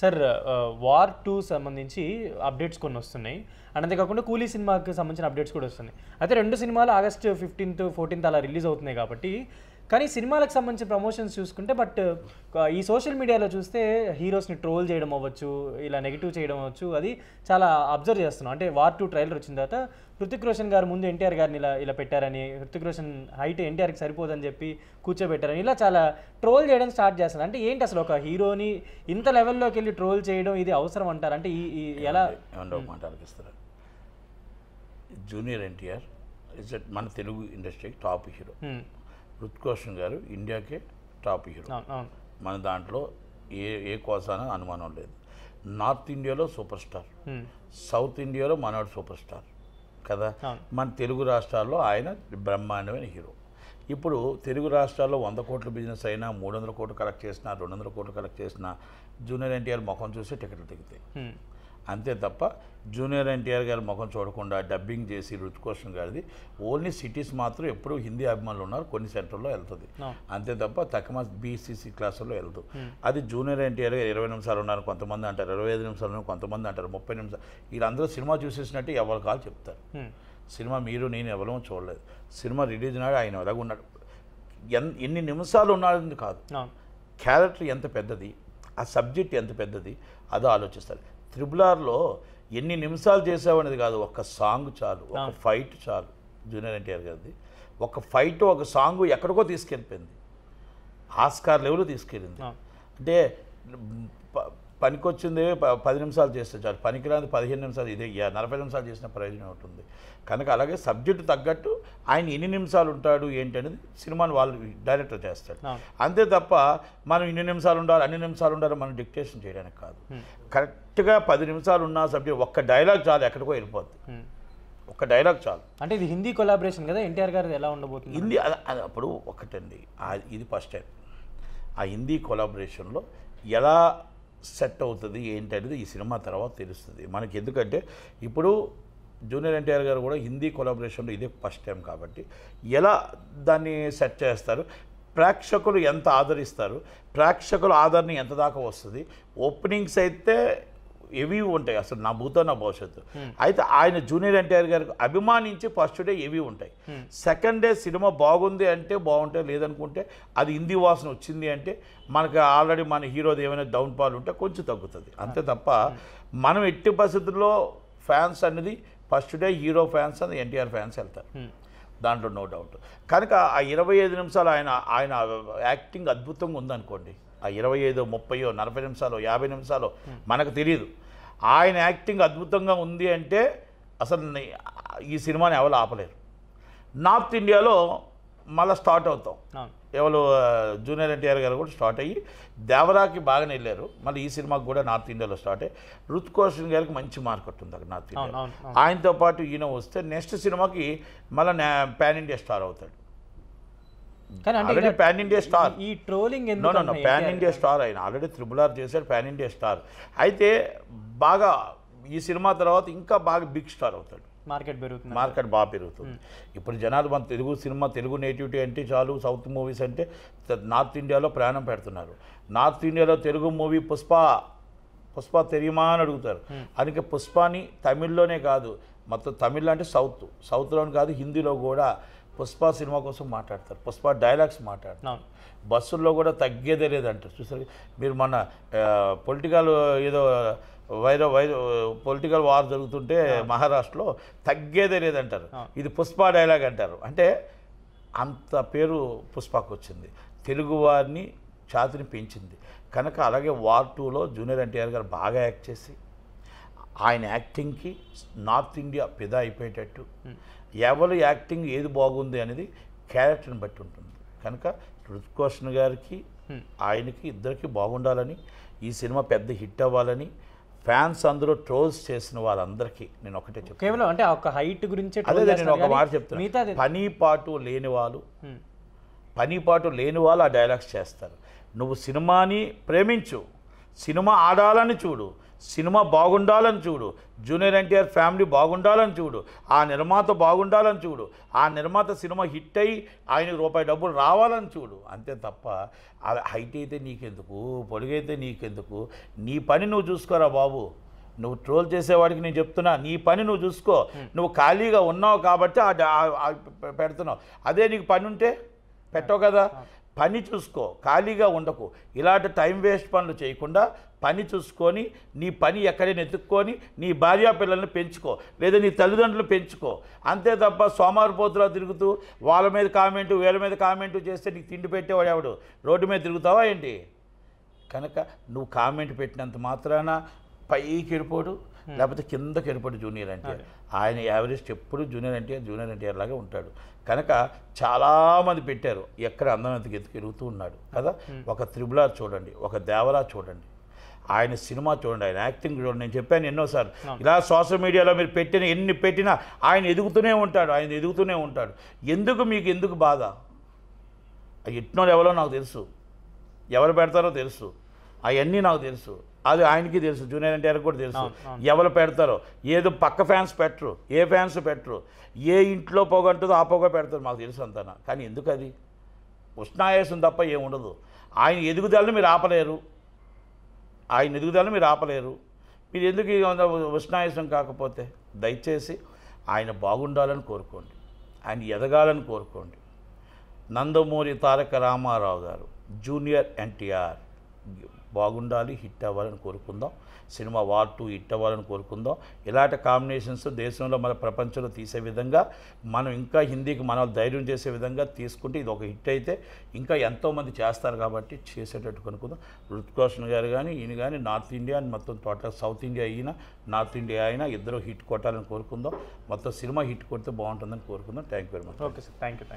Sir war 2 సంబంధించి updates కొన్ని వస్తున్నాయి. అండ్ అంతేకాకుండా కూలీ సినిమాకి సంబంధించిన అప్డేట్స్ కూడా వస్తున్నాయి. అయితే 2 సినిమాలు ఆగస్ట్ 15th 14th అలా రిలీజ్ అవుతున్నాయి కాబట్టి, కానీ సినిమాలకు సంబంధించిన ప్రమోషన్స్ చూసుకుంటే ఈ సోషల్ మీడియాలో చూస్తే హీరోస్ని ట్రోల్ చేయడం అవ్వచ్చు, ఇలా నెగిటివ్ చేయడం అవ్వచ్చు, అది చాలా అబ్జర్వ్ చేస్తున్నాం. అంటే వార్ 2 ట్రైలర్ వచ్చిన తర్వాత హృతిక్ రోషన్ గారు ముందు ఎన్టీఆర్ గారిని ఇలా పెట్టారని, హృతిక్ రోషన్ హైట్ ఎన్టీఆర్కి సరిపోదని చెప్పి కూర్చోబెట్టారని, ఇలా చాలా ట్రోల్ చేయడం స్టార్ట్ చేస్తున్నారు. అంటే ఏంటి అసలు ఒక హీరోని ఇంత లెవెల్లోకి వెళ్ళి ట్రోల్ చేయడం ఇది అవసరం అంటారు? అంటే ఈ ఎలా మాట అనిపిస్తారు. జూనియర్ ఎన్టీఆర్ ఇస్ మన తెలుగు ఇండస్ట్రీకి టాప్ హీరో. హృతిక్ రోషన్ గారు ఇండియాకే టాప్ హీరో. మన దాంట్లో ఏ కోసాన అనుమానం లేదు. నార్త్ ఇండియాలో సూపర్ స్టార్, సౌత్ ఇండియాలో మనోడు సూపర్ స్టార్ కదా. మన తెలుగు రాష్ట్రాల్లో ఆయన బ్రహ్మాండమైన హీరో. ఇప్పుడు తెలుగు రాష్ట్రాల్లో 100 కోట్ల బిజినెస్ అయినా, 300 కోట్లు కలెక్ట్ చేసినా, 200 కోట్లు కలెక్ట్ చేసినా జూనియర్ ఎన్టీఆర్ ముఖం చూసి టికెట్లు దిగుతాయి. అంతే తప్ప జూనియర్ ఎన్టీఆర్ గారి ముఖం చూడకుండా డబ్బింగ్ చేసి హృతిక్ రోషన్ గారిది ఓన్లీ సిటీస్ మాత్రం ఎప్పుడు హిందీ అభిమానులు ఉన్నారు, కొన్ని సెంటర్లో వెళ్తుంది. అంతే తప్ప తక్కువ బీసీసీ క్లాసుల్లో వెళ్తూ. అది జూనియర్ ఎన్టీఆర్ గారు 20 నిమిషాలు ఉన్నారు కొంతమంది అంటారు, 25 నిమిషాలు ఉన్నారు కొంతమంది అంటారు, 30 నిమిషాలు. వీళ్ళందరూ సినిమా చూసేసినట్టు ఎవరి కాలు చెప్తారు. సినిమా మీరు నేను ఎవరూ చూడలేదు. సినిమా రిలీజ్ నాడు ఆయన ఎలాగున్నాడు, ఎన్ని నిమిషాలు ఉన్నాడని కాదు, క్యారెక్టర్ ఎంత పెద్దది, ఆ సబ్జెక్ట్ ఎంత పెద్దది అదో ఆలోచిస్తారు. RRRలో ఎన్ని నిమిషాలు చేసావనేది కాదు, ఒక సాంగ్ చాలు, ఒక ఫైట్ చాలు. జూనియర్ ఎన్టీఆర్ గారిది ఒక ఫైట్, ఒక సాంగ్ ఎక్కడికో తీసుకెళ్ళిపోయింది, ఆస్కార్ లెవెల్ తీసుకెళ్ళింది. అంటే పనికొచ్చింది 10 నిమిషాలు చేస్తే చాలు, పనికిరాని 15 నిమిషాలు, ఇదే 40 నిమిషాలు చేసిన ప్రయోజనం ఉంటుంది. కనుక అలాగే సబ్జెక్టు తగ్గట్టు ఆయన ఎన్ని నిమిషాలు ఉంటాడు ఏంటి అనేది సినిమాని వాళ్ళు డైరెక్టర్ చేస్తాడు. అంతే తప్ప మనం ఇన్ని నిమిషాలు ఉండాలి, అన్ని నిమిషాలు ఉండాలి మనం డిక్టేషన్ చేయడానికి కాదు. కరెక్ట్గా 10 నిమిషాలు ఉన్న సబ్జెక్ట్ ఒక్క డైలాగ్ చాలు, ఎక్కడికో వెళ్ళిపోద్ది. ఒక్క డైలాగ్ చాలు. అంటే ఇది హిందీ కొలాబరేషన్ కదా, ఎన్టీఆర్ గారు ఎలా ఉండబోతుంది హిందీ అప్పుడు ఒకటండి. ఇది ఫస్ట్ టైం ఆ హిందీ కొలాబరేషన్లో ఎలా సెట్ అవుతుంది ఏంటి అనేది ఈ సినిమా తర్వాత తెలుస్తుంది మనకి. ఎందుకంటే ఇప్పుడు జూనియర్ ఎన్టీఆర్ గారు కూడా హిందీ కొలాబరేషన్లో ఇదే ఫస్ట్ టైం కాబట్టి ఎలా దాన్ని సెట్ చేస్తారు, ప్రేక్షకులు ఎంత ఆదరిస్తారు, ప్రేక్షకుల ఆదరణ ఎంత దాకా వస్తుంది. ఓపెనింగ్స్ అయితే హెవీ ఉంటాయి, అసలు నా భూతో నా భవిష్యత్తు. అయితే ఆయన జూనియర్ ఎన్టీఆర్ గారికి అభిమానించి ఫస్ట్ డే హెవీ ఉంటాయి. సెకండ్ డే సినిమా బాగుంది అంటే బాగుంటాయి, లేదనుకుంటే అది హిందీ వాసన వచ్చింది అంటే మనకి ఆల్రెడీ మన హీరోది ఏమైనా డౌన్ ఫాల్ ఉంటే కొంచెం తగ్గుతుంది. అంతే తప్ప మనం ఎట్టి పరిస్థితుల్లో ఫ్యాన్స్ అనేది ఫస్ట్ డే హీరో ఫ్యాన్స్ అని ఎన్టీఆర్ ఫ్యాన్స్ వెళ్తారు, దాంట్లో నో డౌట్. కనుక ఆ 25 నిమిషాలు ఆయన యాక్టింగ్ అద్భుతంగా ఉందనుకోండి, ఆ 25, 30, 40 నిమిషాలు, 50 నిమిషాలు మనకు తెలియదు. ఆయన యాక్టింగ్ అద్భుతంగా ఉంది అంటే అసలు ఈ సినిమాని ఎవరు ఆపలేరు. నార్త్ ఇండియాలో మళ్ళీ స్టార్ట్ అవుతాం, ఎవరు జూనియర్ ఎన్టీఆర్ గారు కూడా స్టార్ట్ అయ్యి దేవరాకి బాగానే వెళ్ళారు. మళ్ళీ ఈ సినిమాకి కూడా నార్త్ ఇండియాలో స్టార్ట్ అయ్యి హృతిక్ రోషన్ గారికి మంచి మార్కెట్ ఉంది అక్కడ నార్త్ ఇండియా. ఆయనతో పాటు ఈయన వస్తే నెక్స్ట్ సినిమాకి మళ్ళీ పాన్ ఇండియా స్టార్ అవుతాడు. Already pan India star. ఈ ట్రోలింగ్ పాన్ ఇండియా స్టార్ ఆయన ఆల్రెడీ RRR చేశాడు, పాన్ ఇండియా స్టార్. అయితే బాగా ఈ సినిమా తర్వాత ఇంకా బాగా బిగ్ స్టార్ అవుతాడు, మార్కెట్ బాగా పెరుగుతుంది. ఇప్పుడు జనాలు మన తెలుగు సినిమా, తెలుగు నేటివిటీ అంటే చాలు, సౌత్ మూవీస్ అంటే నార్త్ ఇండియాలో ప్రయాణం పెడుతున్నారు. నార్త్ ఇండియాలో తెలుగు మూవీ పుష్ప తెలియమా అని అడుగుతారు. అందుకే పుష్పాని తమిళ్లోనే కాదు, మొత్తం తమిళ్ అంటే సౌత్లోనే కాదు, హిందీలో కూడా పుష్ప సినిమా కోసం మాట్లాడతారు, పుష్ప డైలాగ్స్ మాట్లాడతారు. బస్సుల్లో కూడా తగ్గేదే లేదంటారు. చూసారు మీరు మొన్న పొలిటికల్ ఏదో పొలిటికల్ వార్ జరుగుతుంటే మహారాష్ట్రలో తగ్గేదే లేదంటారు, ఇది పుష్ప డైలాగ్ అంటారు. అంటే అంత పేరు పుష్పకు వచ్చింది, తెలుగు వారిని ఛాతిని పెంచింది. కనుక అలాగే వార్ 2లో జూనియర్ ఎన్టీఆర్ గారు బాగా యాక్ట్ చేసి ఆయన యాక్టింగ్కి నార్త్ ఇండియా ఫిదా అయిపోయేటట్టు, ఎవరు యాక్టింగ్ ఏది బాగుంది అనేది క్యారెక్టర్ని బట్టి ఉంటుంది. కనుక హృతిక్ రోషన్ గారికి ఆయనకి ఇద్దరికి బాగుండాలని, ఈ సినిమా పెద్ద హిట్ అవ్వాలని ఫ్యాన్స్ అందరూ ట్రోల్స్ చేసిన వాళ్ళందరికీ నేను ఒకటే చెప్తాను. కేవలం అంటే ఒక హైట్ గురించి అదే నేను ఒక మాట చెప్తాను, పనిపాటు లేని వాళ్ళు ఆ డైలాగ్స్ చేస్తారు. నువ్వు సినిమాని ప్రేమించు, సినిమా ఆడాలని చూడు, సినిమా బాగుండాలని చూడు, జూనియర్ ఎన్టీఆర్ ఫ్యామిలీ బాగుండాలని చూడు, ఆ నిర్మాత బాగుండాలని చూడు, ఆ నిర్మాత సినిమా హిట్ అయ్యి ఆయనకు రూపాయి డబ్బులు రావాలని చూడు. అంతే తప్ప హైట్ అయితే నీకెందుకు, పొడుగైతే నీకెందుకు, నీ పని నువ్వు చూసుకోరా బాబు. నువ్వు ట్రోల్ చేసేవాడికి నేను చెప్తున్నా, నీ పని నువ్వు చూసుకో. నువ్వు ఖాళీగా ఉన్నావు కాబట్టి పెడుతున్నావు. అదే నీకు పని ఉంటే పెట్టవు కదా. పని చూసుకో, ఖాళీగా ఉండకు. ఇలాంటి టైం వేస్ట్ పనులు చేయకుండా పని చూసుకొని నీ పని ఎక్కడైనా ఎత్తుక్కొని నీ భార్యా పిల్లల్ని పెంచుకో, లేదా నీ తల్లిదండ్రులు పెంచుకో. అంతే తప్ప సోమారిపోతులా తిరుగుతూ వాళ్ళ మీద కామెంటు వీళ్ళ మీద కామెంటు చేస్తే నీకు తిండి పెట్టేవాడు ఎవడు? రోడ్డు మీద తిరుగుతావా ఏంటి? కనుక నువ్వు కామెంట్ పెట్టినంత మాత్రాన పైకి వెళ్ళిపోడు, లేకపోతే కిందకి వెళ్ళిపోడు జూనియర్ ఎన్టీఆర్. ఆయన యావరేజ్ ఎప్పుడు జూనియర్ ఎన్టీఆర్ లాగా ఉంటాడు. కనుక చాలామంది పెట్టారు, ఎక్కడ అందనంతకి ఎదుగుతూ ఉన్నాడు కదా. ఒక త్రిబులార్ చూడండి, ఒక దేవరా చూడండి, ఆయన సినిమా చూడండి, ఆయన యాక్టింగ్ చూడండి. నేను చెప్పాను ఎన్నోసార్లు, ఇలా సోషల్ మీడియాలో మీరు ఎన్ని పెట్టినా ఆయన ఎదుగుతూనే ఉంటాడు. ఎందుకు బాధ? ఎట్నోడు ఎవరో నాకు తెలుసు, ఎవరు పెడతారో తెలుసు, అవన్నీ నాకు తెలుసు. అది ఆయనకి తెలుసు, జూనియర్ ఎన్టీఆర్ కూడా తెలుసు ఎవరు పెడతారో. ఏదో పక్క ఫ్యాన్స్ పెట్టరు, ఏ ఫ్యాన్స్ పెట్టరు, ఏ ఇంట్లో పొగ అంటుందో ఆ పొగ పెడతారు, మాకు తెలుసు అంతనా. కానీ ఎందుకు అది? ఉష్ణాయాసం తప్ప ఏముండదు. ఆయన ఎదుగుదలను మీరు ఆపలేరు. మీరు ఎందుకు ఉష్ణాయాసం కాకపోతే? దయచేసి ఆయన బాగుండాలని కోరుకోండి, ఆయన ఎదగాలని కోరుకోండి. నందమూరి తారక రామారావు గారు, జూనియర్ ఎన్టీఆర్ బాగుండాలి, హిట్ అవ్వాలని కోరుకుందాం. సినిమా వార్ 2 హిట్ అవ్వాలని కోరుకుందాం. ఇలాంటి కాంబినేషన్స్ దేశంలో మన ప్రపంచంలో తీసే విధంగా, మనం ఇంకా హిందీకి మనం ధైర్యం చేసే విధంగా తీసుకుంటే ఇది ఒక హిట్ అయితే ఇంకా ఎంతోమంది చేస్తారు కాబట్టి చేసేటట్టు కనుక్కుందాం. రుతిక్ రోషన్ గారు కానీ ఈయన కానీ నార్త్ ఇండియా మొత్తం టోటల్ సౌత్ ఇండియా అయినా నార్త్ ఇండియా అయినా ఇద్దరు హిట్ కొట్టాలని కోరుకుందాం. మొత్తం సినిమా హిట్ కొడితే బాగుంటుందని కోరుకుందాం. Thank you very much. Okay sir, thank you.